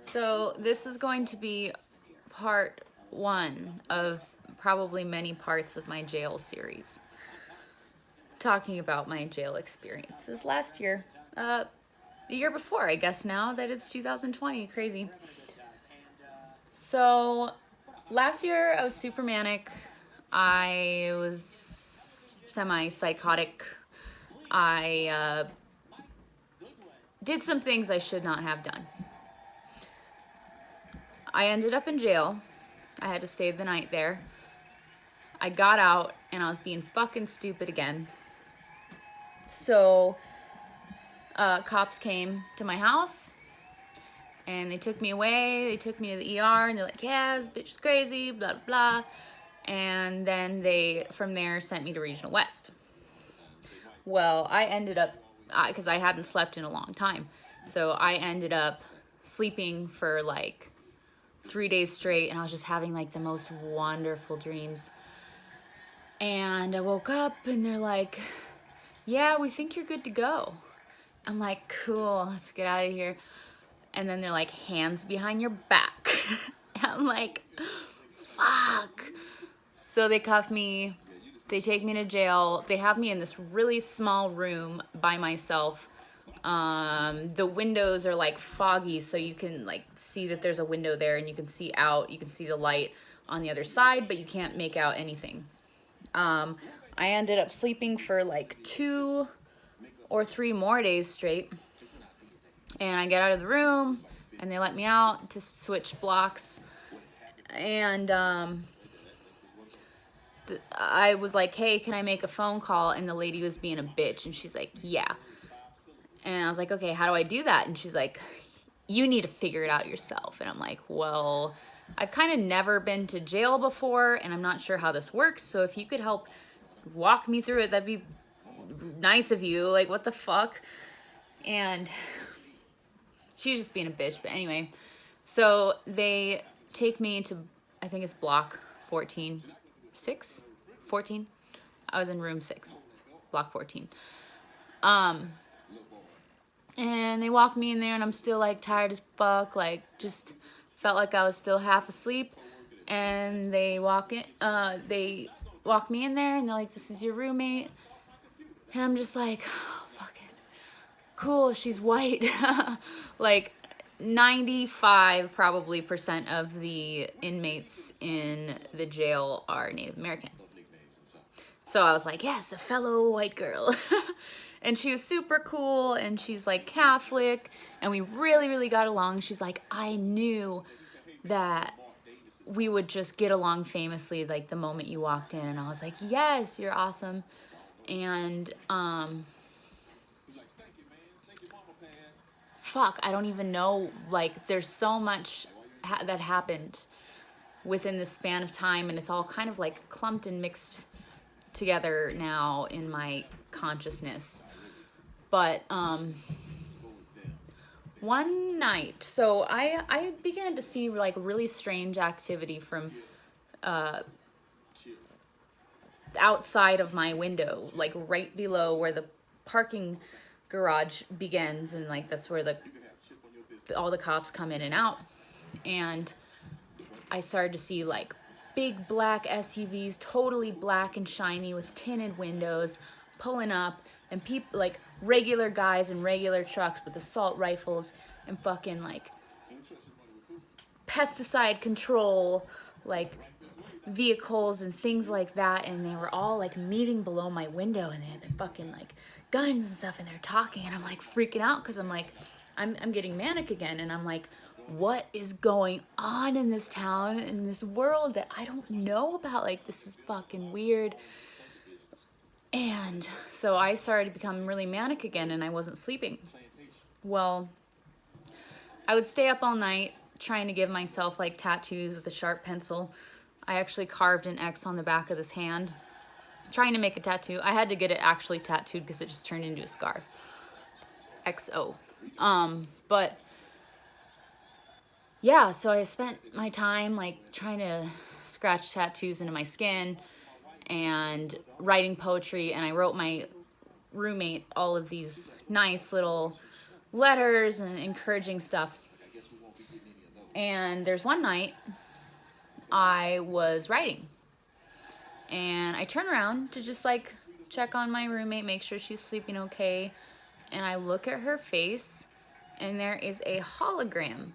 So this is going to be part one of probably many parts of my jail series, talking about my jail experiences last year. The year before, I guess now that it's 2020, crazy. So last year I was super manic. I was semi-psychotic. I did some things I should not have done. I ended up in jail. I had to stay the night there. I got out and I was being fucking stupid again. So cops came to my house and they took me away. They took me to the ER and they're like, yeah, this bitch is crazy, blah, blah, blah. And then they, from there, sent me to Regional West. Well, I ended up, because I hadn't slept in a long time, so I ended up sleeping for like 3 days straight, and I was just having like the most wonderful dreams. And I woke up and they're like, yeah, we think you're good to go. I'm like, cool, let's get out of here. And then they're like, hands behind your back. I'm like, fuck. So they cuff me, they take me to jail. They have me in this really small room by myself. The windows are like foggy, so you can like see that there's a window there and you can see out, you can see the light on the other side, but you can't make out anything. I ended up sleeping for like 2 or 3 more days straight. And I get out of the room and they let me out to switch blocks. And I was like, hey, can I make a phone call? And the lady was being a bitch and she's like, yeah. And I was like, okay, how do I do that? And she's like, you need to figure it out yourself. And I'm like, well, I've kind of never been to jail before and I'm not sure how this works. So if you could help walk me through it, that'd be nice of you. Like, what the fuck? And she's just being a bitch. But anyway, so they take me to, I think it's block 14. 6? 14? I was in room 6, block 14. And they walk me in there and I'm still like tired as fuck, like just felt like I was still half asleep. And they walk me in there and they're like, this is your roommate. And I'm just like, oh, fuck it. Cool, she's white. Like 95 probably % of the inmates in the jail are Native American. So I was like, yes, a fellow white girl. And she was super cool and she's like Catholic and we really, really got along. She's like, I knew that we would just get along famously like the moment you walked in. And I was like, yes, you're awesome. And fuck, I don't even know, like there's so much that happened within the span of time and it's all kind of like clumped and mixed together now in my consciousness. But one night, so I began to see like really strange activity from outside of my window, like right below where the parking garage begins, and like that's where all the cops come in and out. And I started to see like big black SUVs, totally black and shiny with tinted windows, pulling up, and people like regular guys in regular trucks with assault rifles and fucking like pesticide control like vehicles and things like that. And they were all like meeting below my window and they had the fucking like guns and stuff and they're talking and I'm like freaking out because I'm like I'm getting manic again and I'm like, what is going on in this town, in this world that I don't know about? Like, this is fucking weird. And so I started to become really manic again and I wasn't sleeping. Well, I would stay up all night trying to give myself like tattoos with a sharp pencil. I actually carved an X on the back of this hand, trying to make a tattoo. I had to get it actually tattooed because it just turned into a scar. XO. But yeah, so I spent my time like trying to scratch tattoos into my skin and writing poetry, and I wrote my roommate all of these nice little letters and encouraging stuff. And there's one night I was writing, and I turn around to just like check on my roommate, make sure she's sleeping okay. And I look at her face, and there is a hologram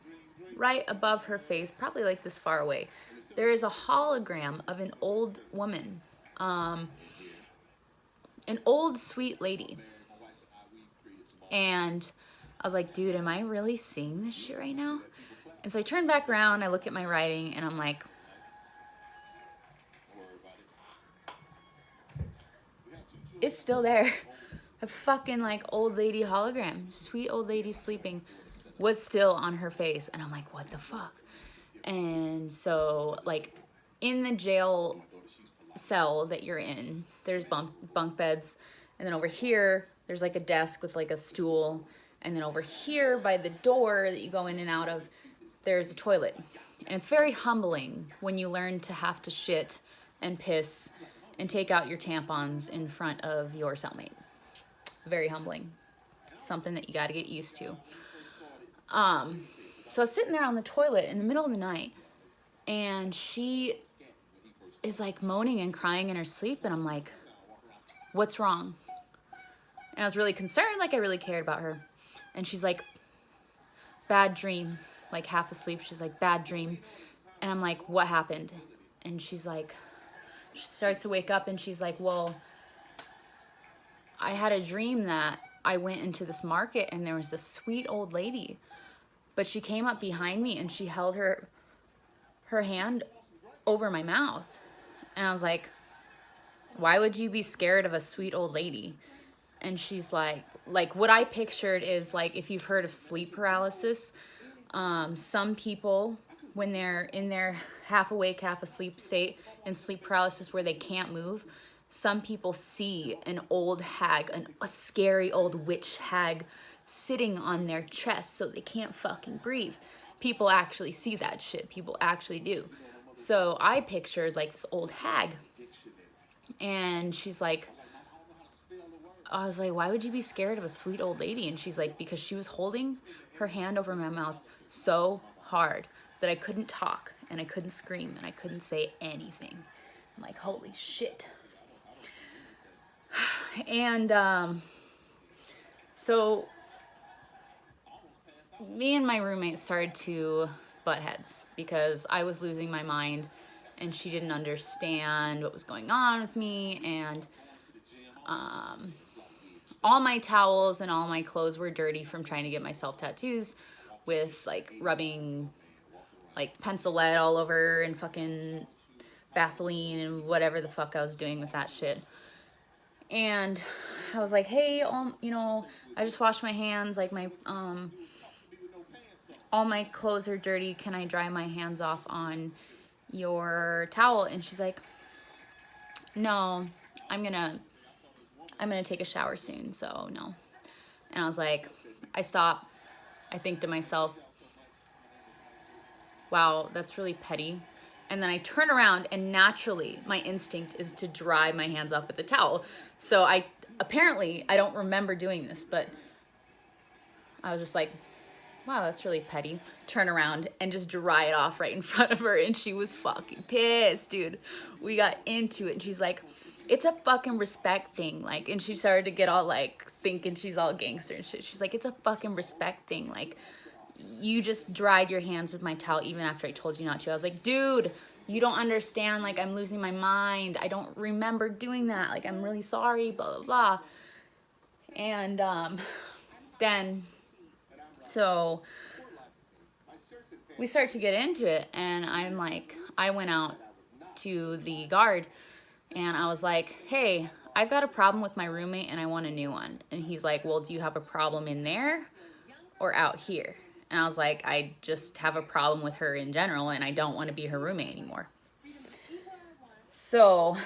right above her face, probably like this far away. There is a hologram of an old woman, an old sweet lady. And I was like, dude, am I really seeing this shit right now? And so I turn back around, I look at my writing, and I'm like, it's still there. A fucking like old lady hologram, sweet old lady sleeping, was still on her face. And I'm like, what the fuck? And so like in the jail cell that you're in, there's bunk beds. And then over here, there's like a desk with like a stool. And then over here by the door that you go in and out of, there's a toilet. And it's very humbling when you learn to have to shit and piss and take out your tampons in front of your cellmate. Very humbling. Something that you got to get used to. So I was sitting there on the toilet in the middle of the night, and she is like moaning and crying in her sleep, and I'm like, what's wrong? And I was really concerned, like I really cared about her. And she's like, bad dream, like half asleep. She's like, bad dream. And I'm like, what happened? And she's like, she starts to wake up, and she's like, well, I had a dream that I went into this market and there was this sweet old lady, but she came up behind me and she held her hand over my mouth. And I was like, why would you be scared of a sweet old lady? And she's like what I pictured is like, if you've heard of sleep paralysis, some people, when they're in their half awake, half asleep state in sleep paralysis where they can't move, some people see an old hag, a scary old witch hag sitting on their chest so they can't fucking breathe. People actually see that shit. People actually do. So I pictured like this old hag. And she's like, I was like, why would you be scared of a sweet old lady? And she's like, because she was holding her hand over my mouth so hard that I couldn't talk and I couldn't scream and I couldn't say anything. I'm like, holy shit. And so me and my roommate started to butt heads because I was losing my mind and she didn't understand what was going on with me. And all my towels and all my clothes were dirty from trying to get myself tattoos with like rubbing like pencil lead all over and fucking Vaseline and whatever the fuck I was doing with that shit. And I was like, hey, you know, I just washed my hands, like my, all my clothes are dirty. Can I dry my hands off on your towel? And she's like, no, I'm gonna take a shower soon, so no. And I was like, I stop. I think to myself, wow, that's really petty. And then I turn around and naturally my instinct is to dry my hands off with the towel. So I don't remember doing this, but I was just like, wow, that's really petty. Turn around and just dry it off right in front of her. And she was fucking pissed, dude. We got into it and she's like, it's a fucking respect thing. Like, and she started to get all like thinking she's all gangster and shit. She's like, it's a fucking respect thing. Like, you just dried your hands with my towel even after I told you not to. I was like, dude, you don't understand. Like, I'm losing my mind. I don't remember doing that. Like, I'm really sorry, blah, blah, blah. And then, so we start to get into it. And I'm like, I went out to the guard and I was like, hey, I've got a problem with my roommate and I want a new one. And he's like, well, do you have a problem in there or out here? And I was like, I just have a problem with her in general and I don't want to be her roommate anymore. So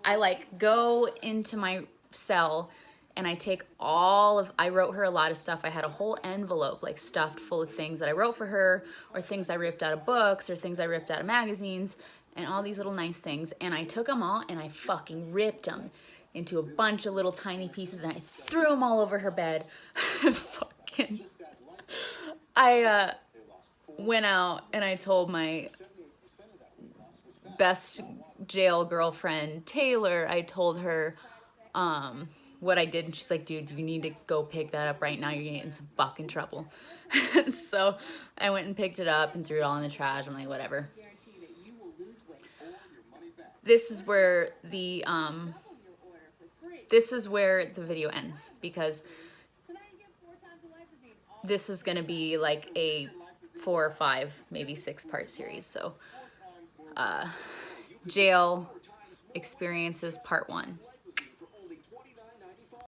I like go into my cell and I wrote her a lot of stuff. I had a whole envelope like stuffed full of things that I wrote for her or things I ripped out of books or things I ripped out of magazines and all these little nice things. And I took them all and I fucking ripped them into a bunch of little tiny pieces and I threw them all over her bed. Fucking... went out and I told my best jail girlfriend, Taylor, I told her what I did, and she's like, dude, you need to go pick that up right now. You're getting in some fucking trouble. So I went and picked it up and threw it all in the trash. I'm like, whatever. This is where the video ends, because this is gonna be like a 4 or 5, maybe 6-part series. So jail experiences part 1.